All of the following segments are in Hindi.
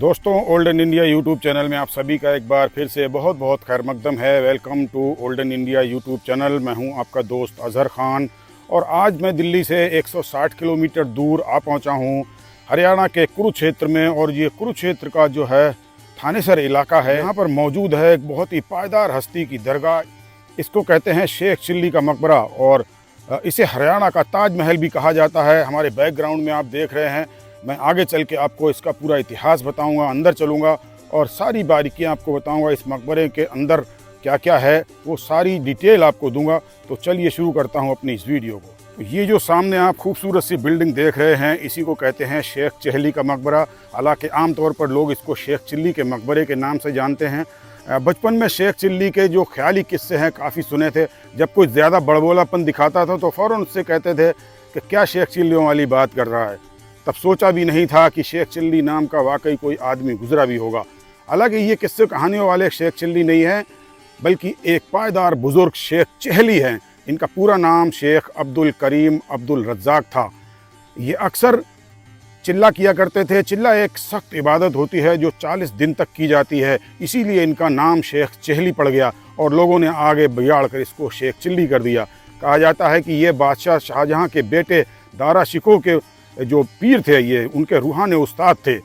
दोस्तों, ओल्डन इंडिया यूट्यूब चैनल में आप सभी का एक बार फिर से बहुत बहुत खैर मकदम है। Welcome to Olden India YouTube channel. मैं हूं आपका दोस्त अज़हर ख़ान और आज मैं दिल्ली से 160 किलोमीटर दूर आ पहुंचा हूं हरियाणा के कुरुक्षेत्र में। और ये कुरुक्षेत्र का जो है थानेसर इलाका है, यहाँ पर मौजूद है एक बहुत ही पायदार हस्ती की दरगाह। इसको कहते हैं शेख चिल्ली का मकबरा और इसे हरियाणा का ताजमहल भी कहा जाता है। हमारे बैकग्राउंड में आप देख रहे हैं। मैं आगे चल के आपको इसका पूरा इतिहास बताऊंगा, अंदर चलूंगा और सारी बारीकियां आपको बताऊंगा। इस मकबरे के अंदर क्या क्या है वो सारी डिटेल आपको दूंगा। तो चलिए शुरू करता हूं अपनी इस वीडियो को। तो ये जो सामने आप खूबसूरत सी बिल्डिंग देख रहे हैं, इसी को कहते हैं शेख चिल्ली का मकबरा। हालांकि आमतौर पर लोग इसको शेख चिल्ली के मकबरे के नाम से जानते हैं। बचपन में शेख चिल्ली के जो ख्याली किस्से हैं काफ़ी सुने थे। जब कोई ज़्यादा बड़बोलापन दिखाता था तो फ़ौरन उससे कहते थे कि क्या शेख चिल्लियों वाली बात कर रहा है। तब सोचा भी नहीं था कि शेख चिल्ली नाम का वाकई कोई आदमी गुजरा भी होगा। हालांकि ये किस्से कहानियों वाले शेख चिल्ली नहीं है, बल्कि एक पायदार बुज़ुर्ग शेख चहली हैं। इनका पूरा नाम शेख अब्दुल करीम अब्दुल रज़्ज़ाक था। ये अक्सर चिल्ला किया करते थे। चिल्ला एक सख्त इबादत होती है जो 40 दिन तक की जाती है, इसीलिए इनका नाम शेख चहली पड़ गया और लोगों ने आगे बिगाड़ कर इसको शेख चिल्ली कर दिया। कहा जाता है कि ये बादशाह शाहजहां के बेटे दारा शिकोह के जो पीर थे, ये उनके रूहानी उस्ताद थे।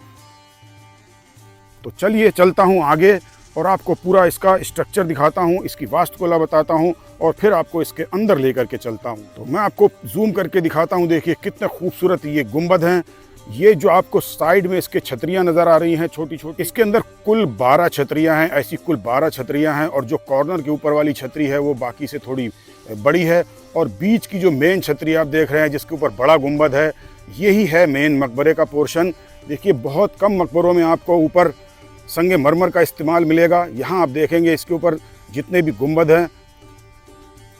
तो चलिए चलता हूँ आगे और आपको पूरा इसका स्ट्रक्चर दिखाता हूँ, इसकी वास्तुकला बताता हूँ और फिर आपको इसके अंदर लेकर के चलता हूँ। तो मैं आपको जूम करके दिखाता हूँ। देखिए कितने खूबसूरत ये गुंबद हैं। ये जो आपको साइड में इसके छतरियाँ नज़र आ रही हैं छोटी छोटी, इसके अंदर कुल 12 छतरियाँ हैं। ऐसी कुल 12 छतरियाँ हैं और जो कॉर्नर के ऊपर वाली छतरी है वो बाकी से थोड़ी बड़ी है। और बीच की जो मेन छतरी आप देख रहे हैं जिसके ऊपर बड़ा गुंबद है, यही है मेन मकबरे का पोर्शन। देखिए बहुत कम मकबरों में आपको ऊपर संगे मरमर का इस्तेमाल मिलेगा। यहाँ आप देखेंगे इसके ऊपर जितने भी गुंबद हैं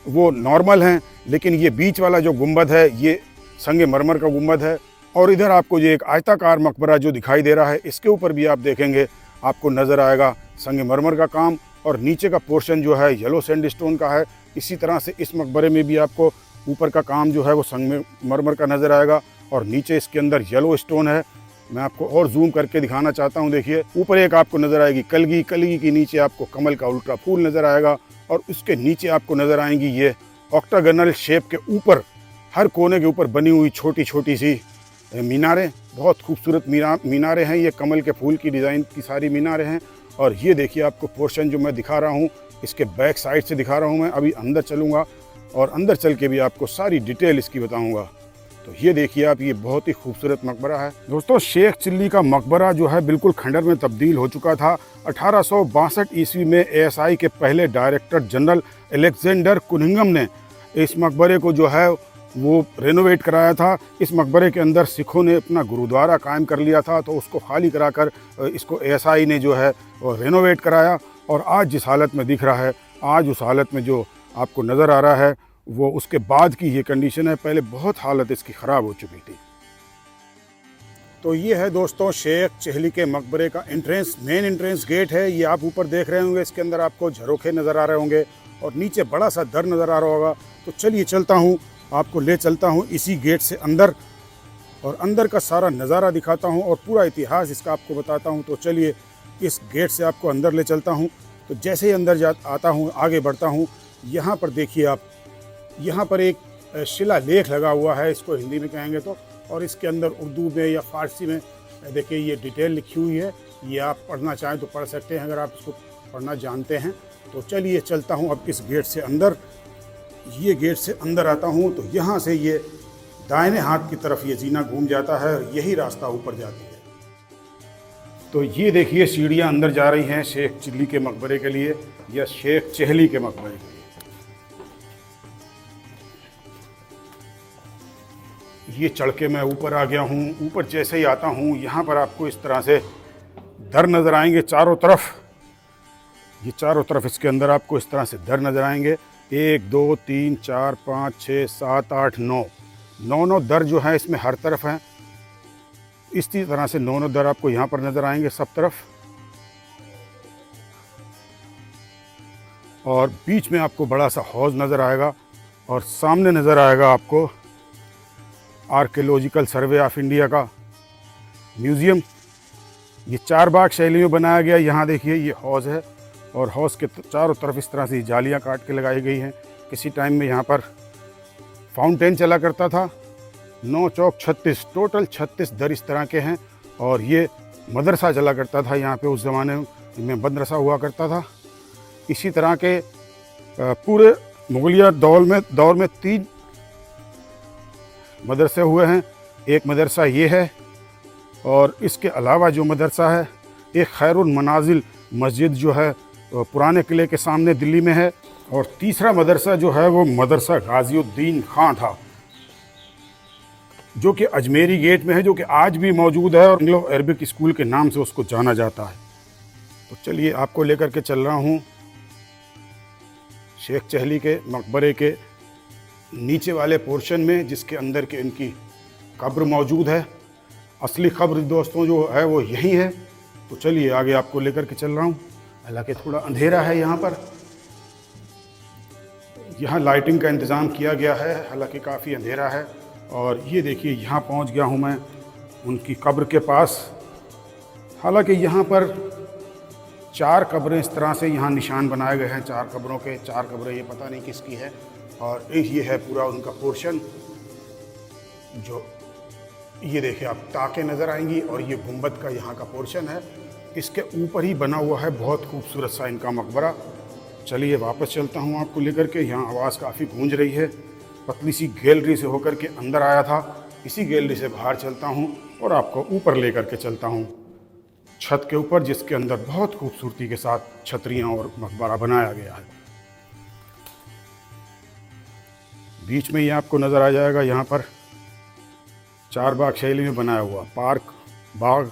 वो नॉर्मल हैं, लेकिन ये बीच वाला जो गुंबद है ये संगे मरमर का गुंबद है। और इधर आपको ये एक आयताकार मकबरा जो दिखाई दे रहा है, इसके ऊपर भी आप देखेंगे आपको नज़र आएगा संगे मरमर का काम। और नीचे का पोर्शन जो है येलो सैंडस्टोन का है। इसी तरह से इस मकबरे में भी आपको ऊपर का काम जो है वो संगे मरमर का नज़र आएगा और नीचे इसके अंदर येलो स्टोन है। मैं आपको और जूम करके दिखाना चाहता हूँ। देखिए ऊपर एक आपको नज़र आएगी कलगी, कलगी के नीचे आपको कमल का उल्टा फूल नज़र आएगा और उसके नीचे आपको नज़र आएंगी ये ऑक्टागोनल शेप के ऊपर हर कोने के ऊपर बनी हुई छोटी छोटी सी मीनारें। बहुत खूबसूरत मीनारें हैं। ये कमल के फूल की डिज़ाइन की सारी मीनारें हैं। और ये देखिए आपको पोर्शन जो मैं दिखा रहा हूँ इसके बैक साइड से दिखा रहा हूँ। मैं अभी अंदर चलूँगा और अंदर चल के भी आपको सारी डिटेल इसकी बताऊँगा। तो ये देखिए आप, ये बहुत ही खूबसूरत मकबरा है। दोस्तों, शेख चिल्ली का मकबरा जो है बिल्कुल खंडर में तब्दील हो चुका था। 1862 ईस्वी में ASI के पहले डायरेक्टर जनरल अलेक्जेंडर कुनिंघम ने इस मकबरे को जो है वो रेनोवेट कराया था। इस मकबरे के अंदर सिखों ने अपना गुरुद्वारा कायम कर लिया था, तो उसको खाली कराकर इसको ASI ने जो है वो रेनोवेट कराया। और आज जिस हालत में दिख रहा है, आज उस हालत में जो आपको नज़र आ रहा है वो उसके बाद की ये कंडीशन है। पहले बहुत हालत इसकी ख़राब हो चुकी थी। तो ये है दोस्तों शेख चिल्ली के मकबरे का एंट्रेंस, मेन एंट्रेंस गेट है। ये आप ऊपर देख रहे होंगे, इसके अंदर आपको झरोखे नज़र आ रहे होंगे और नीचे बड़ा सा दर नज़र आ रहा होगा। तो चलिए चलता हूँ, आपको ले चलता हूँ इसी गेट से अंदर और अंदर का सारा नज़ारा दिखाता हूँ और पूरा इतिहास इसका आपको बताता हूँ। तो चलिए इस गेट से आपको अंदर ले चलता हूँ। तो जैसे ही अंदर आता हूँ, आगे बढ़ता हूँ, यहाँ पर देखिए आप, यहाँ पर एक शिलालेख लगा हुआ है, इसको हिंदी में कहेंगे तो, और इसके अंदर उर्दू में या फ़ारसी में देखिए ये डिटेल लिखी हुई है। ये आप पढ़ना चाहें तो पढ़ सकते हैं अगर आप इसको पढ़ना जानते हैं। तो चलिए चलता हूँ अब इस गेट से अंदर। ये गेट से अंदर आता हूँ तो यहाँ से ये दाहिने हाथ की तरफ ये जीना घूम जाता है और यही रास्ता ऊपर जाती है। तो ये देखिए सीढ़ियाँ अंदर जा रही हैं शेख चिल्ली के मकबरे के लिए या शेख चहली के मकबरे के लिए। ये चढ़ के मैं ऊपर आ गया हूँ। ऊपर जैसे ही आता हूँ यहाँ पर आपको इस तरह से दर नज़र आएंगे चारों तरफ। ये चारों तरफ इसके अंदर आपको इस तरह से दर नज़र आएंगे। 1 2 3 4 5 6 7 8 9 दर जो है इसमें हर तरफ हैं। इसी तरह से 9 दर आपको यहाँ पर नज़र आएंगे सब तरफ। और बीच में आपको बड़ा सा हौज नज़र आएगा और सामने नज़र आएगा आपको आर्कियोलॉजिकल सर्वे ऑफ इंडिया का म्यूज़ियम। ये 4 बाग शैली में बनाया गया। यहाँ देखिए ये हौज़ है और हौज़ के चारों तरफ इस तरह से जालियाँ काट के लगाई गई हैं। किसी टाइम में यहाँ पर फाउंटेन चला करता था। 9 चौक 36, टोटल 36 दर इस तरह के हैं। और ये मदरसा चला करता था यहाँ पे, उस ज़माने में मदरसा हुआ करता था। इसी तरह के पूरे मुगलिया दौर में 3 मदरसे हुए हैं। एक मदरसा ये है और इसके अलावा जो मदरसा है एक खैरुल मनाजिल मस्जिद जो है पुराने किले के सामने दिल्ली में है। और तीसरा मदरसा जो है वो मदरसा गाज़ीउद्दीन खां था, जो कि अजमेरी गेट में है, जो कि आज भी मौजूद है और एंग्लो अरबिक स्कूल के नाम से उसको जाना जाता है। तो चलिए आपको लेकर के चल रहा हूँ शेख चहली के मकबरे के नीचे वाले पोर्शन में, जिसके अंदर के इनकी कब्र मौजूद है। असली कब्र दोस्तों जो है वो यही है। तो चलिए आगे आपको लेकर के चल रहा हूँ। हालांकि थोड़ा अंधेरा है यहाँ पर, यहाँ लाइटिंग का इंतज़ाम किया गया है, हालांकि काफ़ी अंधेरा है। और ये देखिए यहाँ पहुँच गया हूँ मैं उनकी कब्र के पास। हालांकि यहाँ पर 4 कब्रें इस तरह से यहाँ निशान बनाए गए हैं। 4 कब्रों के 4 कब्रें, ये पता नहीं किसकी है। और ये है पूरा उनका पोर्शन, जो ये देखिए आप टाँकें नज़र आएंगी। और ये गुंबद का यहाँ का पोर्शन है, इसके ऊपर ही बना हुआ है बहुत खूबसूरत सा इनका मकबरा। चलिए वापस चलता हूँ आपको लेकर के। यहाँ आवाज़ काफ़ी गूंज रही है। पतली सी गैलरी से होकर के अंदर आया था, इसी गैलरी से बाहर चलता हूँ और आपको ऊपर लेकर के चलता हूँ, छत के ऊपर, जिसके अंदर बहुत खूबसूरती के साथ छतरियाँ और मकबरा बनाया गया है। बीच में ये आपको नज़र आ जाएगा यहाँ पर 4 बाग शैली में बनाया हुआ पार्क बाग।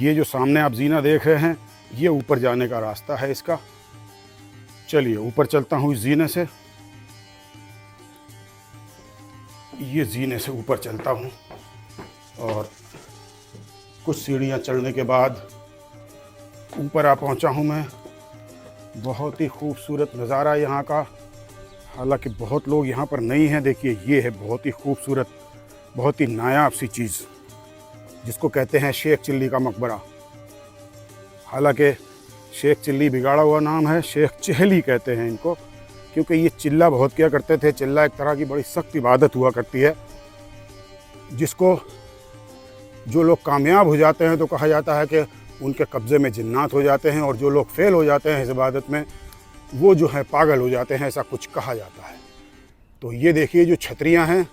ये जो सामने आप जीना देख रहे हैं, ये ऊपर जाने का रास्ता है इसका। चलिए ऊपर चलता हूँ इस जीने से। ये जीने से ऊपर चलता हूँ और कुछ सीढ़ियाँ चढ़ने के बाद ऊपर आ पहुँचा हूँ मैं। बहुत ही खूबसूरत नज़ारा यहाँ का। हालांकि बहुत लोग यहाँ पर नहीं हैं। देखिए ये है बहुत ही खूबसूरत, बहुत ही नायाब सी चीज़, जिसको कहते हैं शेख चिल्ली का मकबरा। हालांकि शेख चिल्ली बिगाड़ा हुआ नाम है, शेख चहली कहते हैं इनको, क्योंकि ये चिल्ला बहुत किया करते थे। चिल्ला एक तरह की बड़ी सख्त इबादत हुआ करती है, जिसको जो लोग कामयाब हो जाते हैं तो कहा जाता है कि उनके कब्ज़े में जिन्नात हो जाते हैं, और जो लोग फेल हो जाते हैं इस इबादत में वो जो है पागल हो जाते हैं, ऐसा कुछ कहा जाता है। तो ये देखिए जो छतरियाँ हैं,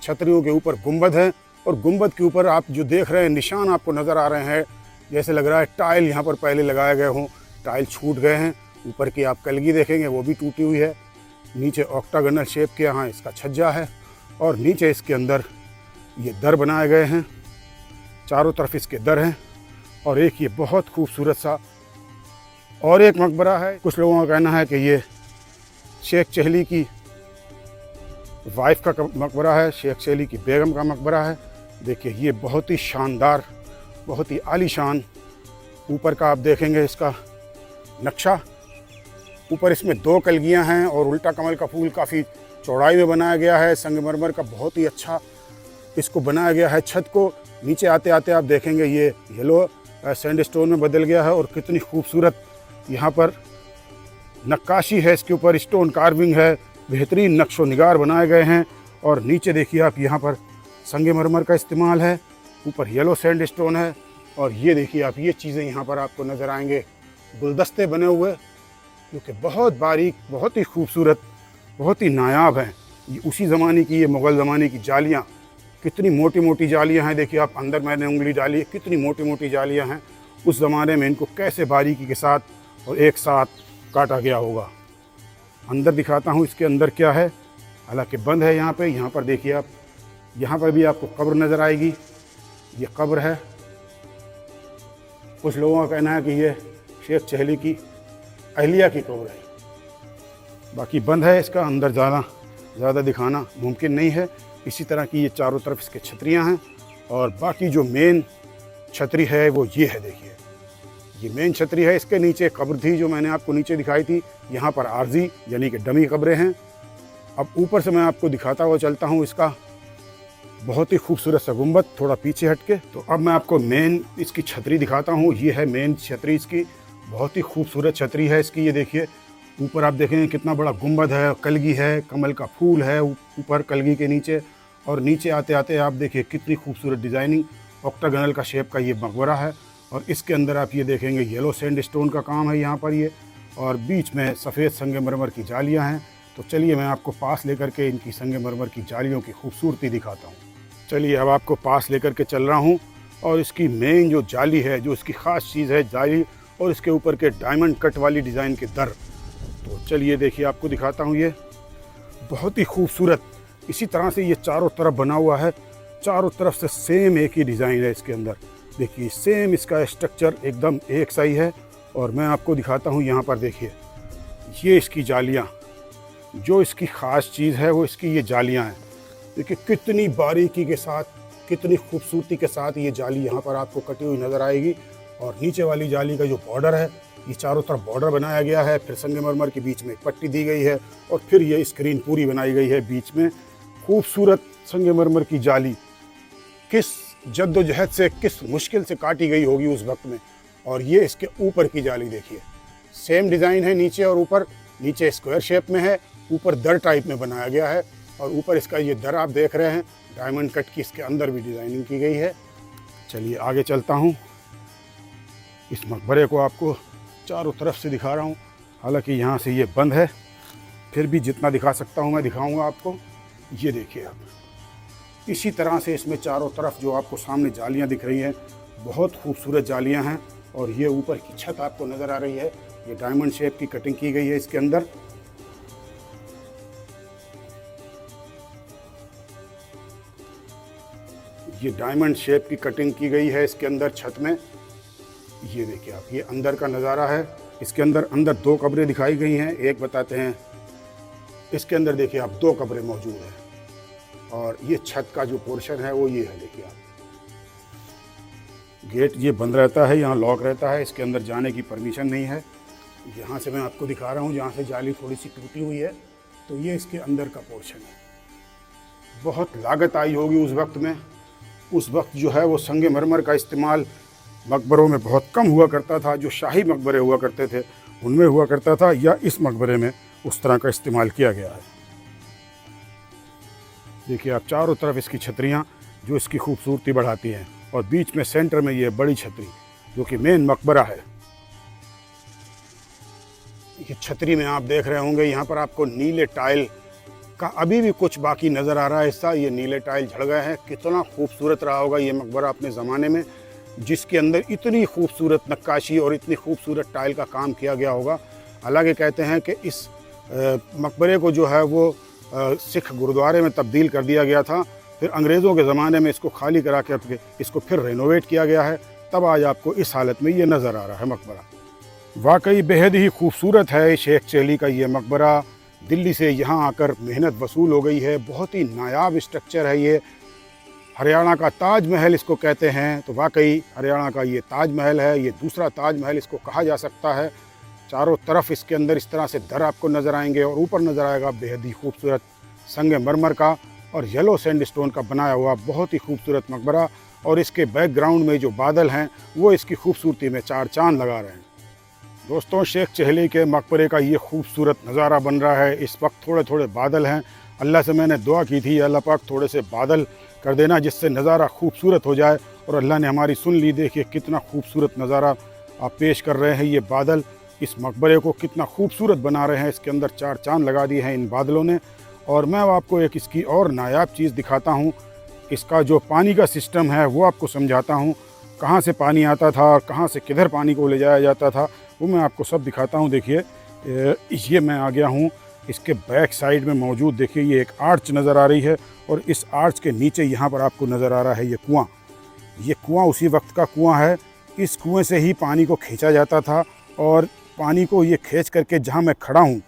छतरियों के ऊपर गुंबद है, और गुंबद के ऊपर आप जो देख रहे हैं निशान आपको नज़र आ रहे हैं, जैसे लग रहा है टाइल यहाँ पर पहले लगाए गए हों। टाइल छूट गए हैं। ऊपर की आप कलगी देखेंगे वो भी टूटी हुई है। नीचे ऑक्टागोनल शेप के यहाँ इसका छज्जा है, और नीचे इसके अंदर ये दर बनाए गए हैं। चारों तरफ इसके दर हैं। और एक ये बहुत खूबसूरत सा और एक मकबरा है। कुछ लोगों का कहना है कि ये शेख चहली की वाइफ का मकबरा है, शेख चहली की बेगम का मकबरा है। देखिए ये बहुत ही शानदार, बहुत ही आलीशान। ऊपर का आप देखेंगे इसका नक्शा, ऊपर इसमें 2 कलगियाँ हैं और उल्टा कमल का फूल काफ़ी चौड़ाई में बनाया गया है। संगमरमर का बहुत ही अच्छा इसको बनाया गया है। छत को नीचे आते आते आप देखेंगे ये येलो सैंडस्टोन में बदल गया है, और कितनी खूबसूरत यहाँ पर नक्काशी है। इसके ऊपर स्टोन कार्विंग है, बेहतरीन नक्शो निगार बनाए गए हैं। और नीचे देखिए आप यहाँ पर संगमरमर का इस्तेमाल है, ऊपर येलो सैंडस्टोन है। और ये देखिए आप ये चीज़ें यहाँ पर आपको नज़र आएंगे, गुलदस्ते बने हुए, जो कि बहुत बारीक, बहुत ही खूबसूरत, बहुत ही नायाब हैं। ये उसी ज़माने की, ये मुग़ल ज़माने की जालियाँ, कितनी मोटी मोटी जालियाँ हैं। देखिए आप अंदर मैंने उंगली डाली है, कितनी मोटी मोटी जालियाँ हैं। उस ज़माने में इनको कैसे बारीकी के साथ और एक साथ काटा गया होगा। अंदर दिखाता हूँ इसके अंदर क्या है, हालांकि बंद है यहाँ पे। यहाँ पर देखिए आप, यहाँ पर भी आपको कब्र नज़र आएगी। ये कब्र है। कुछ लोगों का कहना है कि ये शेख चहली की अहलिया की कब्र है। बाकी बंद है इसका, अंदर ज़्यादा दिखाना मुमकिन नहीं है। इसी तरह की ये चारों तरफ इसके छतरियाँ हैं। और बाकी जो मेन छतरी है वो ये है। देखिए ये मेन छतरी है। इसके नीचे कब्र थी जो मैंने आपको नीचे दिखाई थी। यहाँ पर आर्जी यानी कि डमी कब्रें हैं। अब ऊपर से मैं आपको दिखाता हुआ चलता हूँ इसका बहुत ही खूबसूरत सा गुंबद थोड़ा पीछे हटके। तो अब मैं आपको मेन इसकी छतरी दिखाता हूँ। ये है मेन छतरी इसकी, बहुत ही खूबसूरत छतरी है इसकी। ये देखिए ऊपर आप देखेंगे कितना बड़ा गुंबद है, कलगी है, कमल का फूल है ऊपर कलगी के नीचे। और नीचे आते आते आप देखिए कितनी खूबसूरत डिज़ाइनिंग, ऑक्टागोनल का शेप का ये मकबरा है। और इसके अंदर आप ये देखेंगे येलो सैंडस्टोन का काम है यहाँ पर ये, और बीच में सफ़ेद संगमरमर की जालियाँ हैं। तो चलिए मैं आपको पास लेकर के इनकी संगमरमर की जालियों की खूबसूरती दिखाता हूँ। चलिए अब आपको पास लेकर के चल रहा हूँ। और इसकी मेन जो जाली है, जो इसकी ख़ास चीज़ है जाली, और इसके ऊपर के डायमंड कट वाली डिज़ाइन के दर। तो चलिए देखिए आपको दिखाता हूँ। ये बहुत ही खूबसूरत इसी तरह से ये चारों तरफ बना हुआ है, चारों तरफ से सेम एक ही डिज़ाइन है इसके अंदर। देखिए सेम इसका स्ट्रक्चर एकदम एक सा ही है। और मैं आपको दिखाता हूँ यहाँ पर देखिए ये इसकी जालियाँ, जो इसकी ख़ास चीज़ है वो इसकी ये जालियाँ हैं। देखिए कितनी बारीकी के साथ, कितनी खूबसूरती के साथ ये जाली यहाँ पर आपको कटी हुई नज़र आएगी। और नीचे वाली जाली का जो बॉर्डर है, ये चारों तरफ बॉर्डर बनाया गया है, फिर संगमरमर के बीच में एक पट्टी दी गई है, और फिर ये स्क्रीन पूरी बनाई गई है बीच में। खूबसूरत संगमरमर की जाली किस जद्दोजहद से, किस मुश्किल से काटी गई होगी उस वक्त में। और ये इसके ऊपर की जाली देखिए, सेम डिज़ाइन है नीचे और ऊपर। नीचे स्क्वायर शेप में है, ऊपर दर टाइप में बनाया गया है। और ऊपर इसका ये दर आप देख रहे हैं डायमंड कट की, इसके अंदर भी डिज़ाइनिंग की गई है। चलिए आगे चलता हूँ। इस मकबरे को आपको चारों तरफ से दिखा रहा हूँ। हालांकि यहाँ से ये बंद है, फिर भी जितना दिखा सकता हूँ मैं दिखाऊंगा आपको। ये देखिए आप, इसी तरह से इसमें चारों तरफ जो आपको सामने जालियाँ दिख रही हैं, बहुत खूबसूरत जालियाँ हैं। और ये ऊपर की छत आपको नज़र आ रही है, ये डायमंड शेप की कटिंग की गई है इसके अंदर। ये डायमंड शेप की कटिंग की गई है इसके अंदर छत में। ये देखिए आप, ये अंदर का नज़ारा है। इसके अंदर दो कब्रें दिखाई गई हैं, एक बताते हैं। इसके अंदर देखिए आप दो कब्रें मौजूद हैं। और ये छत का जो पोर्शन है वो ये है। देखिए आप, गेट ये बंद रहता है, यहाँ लॉक रहता है, इसके अंदर जाने की परमिशन नहीं है। यहाँ से मैं आपको दिखा रहा हूँ, जहाँ से जाली थोड़ी सी टूटी हुई है, तो ये इसके अंदर का पोर्शन है। बहुत लागत आई होगी उस वक्त में। उस वक्त जो है वो संगमरमर का इस्तेमाल मकबरों में बहुत कम हुआ करता था। जो शाही मकबरे हुआ करते थे उनमें हुआ करता था, या इस मकबरे में उस तरह का इस्तेमाल किया गया है। देखिए आप, चारों तरफ इसकी छतरियाँ जो इसकी खूबसूरती बढ़ाती हैं। और बीच में सेंटर में ये बड़ी छतरी जो कि मेन मकबरा है। ये छतरी में आप देख रहे होंगे, यहाँ पर आपको नीले टाइल का अभी भी कुछ बाकी नज़र आ रहा है हिस्सा। ये नीले टाइल झड़ गए हैं। कितना खूबसूरत रहा होगा ये मकबरा अपने ज़माने में, जिसके अंदर इतनी खूबसूरत नक्काशी और इतनी खूबसूरत टाइल का काम किया गया होगा। हालांकि कहते हैं कि इस मकबरे को जो है वो सिख गुरुद्वारे में तब्दील कर दिया गया था। फिर अंग्रेज़ों के ज़माने में इसको खाली करा के इसको फिर रेनोवेट किया गया है, तब आज आपको इस हालत में ये नज़र आ रहा है मकबरा। वाकई बेहद ही खूबसूरत है शेख चेहली का ये मकबरा। दिल्ली से यहाँ आकर मेहनत वसूल हो गई है। बहुत ही नायाब स्ट्रक्चर है ये। हरियाणा का ताज महल इसको कहते हैं। तो वाकई हरियाणा का ये ताज महल है, ये दूसरा ताज महल इसको कहा जा सकता है। चारों तरफ इसके अंदर इस तरह से दर आपको नज़र आएंगे, और ऊपर नज़र आएगा बेहद ही खूबसूरत संगमरमर का और येलो सैंडस्टोन का बनाया हुआ बहुत ही खूबसूरत मकबरा। और इसके बैकग्राउंड में जो बादल हैं वो इसकी खूबसूरती में चार चांद लगा रहे हैं। दोस्तों, शेख चेहली के मकबरे का ये खूबसूरत नज़ारा बन रहा है। इस वक्त थोड़े थोड़े बादल हैं। अल्लाह से मैंने दुआ की थी, अल्लाह पाक थोड़े से बादल कर देना जिससे नज़ारा खूबसूरत हो जाए, और अल्लाह ने हमारी सुन ली। देखिए कितना खूबसूरत नज़ारा आप पेश कर रहे हैं। ये बादल इस मकबरे को कितना खूबसूरत बना रहे हैं। इसके अंदर चार चांद लगा दिए हैं इन बादलों ने। और मैं आपको एक इसकी और नायाब चीज़ दिखाता हूँ। इसका जो पानी का सिस्टम है वो आपको समझाता हूँ। कहाँ से पानी आता था और कहाँ से किधर पानी को ले जाया जाता था वो मैं आपको सब दिखाता हूँ। देखिए ये मैं आ गया हूँ इसके बैक साइड में मौजूद। देखिए ये एक आर्च नज़र आ रही है, और इस आर्च के नीचे यहाँ पर आपको नज़र आ रहा है ये कुआँ। ये कुआँ उसी वक्त का कुआँ है। इस कुएँ से ही पानी को खींचा जाता था, और पानी को ये खींच करके जहाँ मैं खड़ा हूँ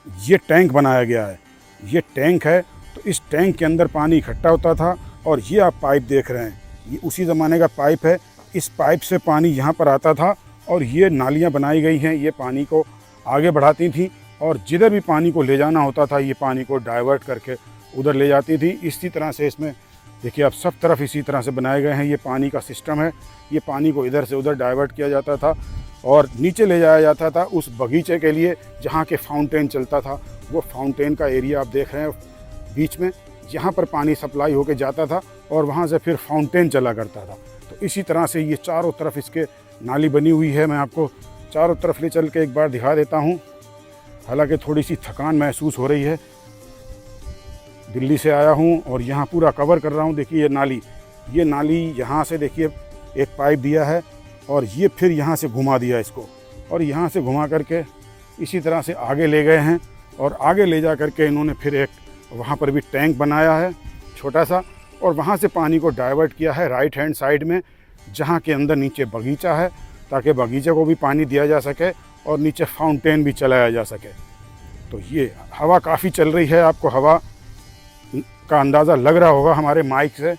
ये टैंक बनाया गया है। ये टैंक है, तो इस टैंक के अंदर पानी इकट्ठा होता था। और ये आप पाइप देख रहे हैं, ये उसी ज़माने का पाइप है। इस पाइप से पानी यहाँ पर आता था, और ये नालियाँ बनाई गई हैं, ये पानी को आगे बढ़ाती थी, और जिधर भी पानी को ले जाना होता था ये पानी को डाइवर्ट करके उधर ले जाती थी। इसी तरह से इसमें देखिए आप सब तरफ इसी तरह से बनाए गए हैं। ये पानी का सिस्टम है, ये पानी को इधर से उधर डाइवर्ट किया जाता था और नीचे ले जाया जाता था उस बगीचे के लिए जहाँ के फाउंटेन चलता था। वो फाउंटेन का एरिया आप देख रहे हैं बीच में, यहाँ पर पानी सप्लाई होके जाता था और वहाँ से फिर फाउंटेन चला करता था। तो इसी तरह से ये चारों तरफ इसके नाली बनी हुई है। मैं आपको चारों तरफ ले चल के एक बार दिखा देता हूँ। हालांकि थोड़ी सी थकान महसूस हो रही है, दिल्ली से आया हूँ और यहाँ पूरा कवर कर रहा हूँ। देखिए ये नाली यहाँ से देखिए एक पाइप दिया है और ये फिर यहाँ से घुमा दिया इसको, और यहाँ से घुमा करके इसी तरह से आगे ले गए हैं और आगे ले जा करके इन्होंने फिर एक वहाँ पर भी टैंक बनाया है छोटा सा, और वहाँ से पानी को डाइवर्ट किया है राइट हैंड साइड में, जहाँ के अंदर नीचे बगीचा है, ताकि बगीचे को भी पानी दिया जा सके और नीचे फाउंटेन भी चलाया जा सके। तो ये हवा काफ़ी चल रही है, आपको हवा का अंदाज़ा लग रहा होगा हमारे माइक से।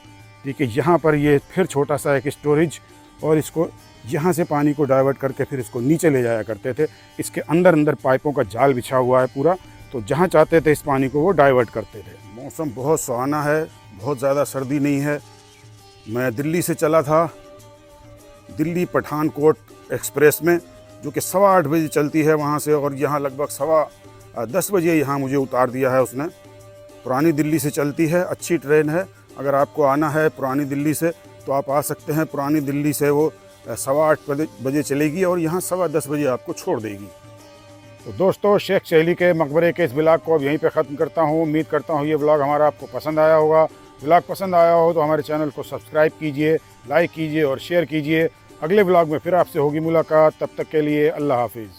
देखिए यहाँ पर ये फिर छोटा सा एक स्टोरेज, और इसको यहाँ से पानी को डाइवर्ट करके फिर इसको नीचे ले जाया करते थे। इसके अंदर पाइपों का जाल बिछा हुआ है पूरा, तो जहाँ चाहते थे इस पानी को वो डाइवर्ट करते थे। मौसम बहुत सुहाना है, बहुत ज़्यादा सर्दी नहीं है। मैं दिल्ली से चला था, दिल्ली पठानकोट एक्सप्रेस में, जो कि 8:15 बजे चलती है वहाँ से, और यहाँ लगभग 10:15 बजे यहाँ मुझे उतार दिया है उसने। पुरानी दिल्ली से चलती है, अच्छी ट्रेन है। अगर आपको आना है पुरानी दिल्ली से तो आप आ सकते हैं। पुरानी दिल्ली से वो 8:15 बजे चलेगी और यहाँ 10:15 बजे आपको छोड़ देगी। तो दोस्तों, शेख चेहली के मकबरे के इस ब्लॉग को अब यहीं पे ख़त्म करता हूँ। उम्मीद करता हूँ ये ब्लॉग हमारा आपको पसंद आया होगा। ब्लॉग पसंद आया हो तो हमारे चैनल को सब्सक्राइब कीजिए, लाइक कीजिए और शेयर कीजिए। अगले ब्लॉग में फिर आपसे होगी मुलाकात, तब तक के लिए अल्लाह हाफिज़।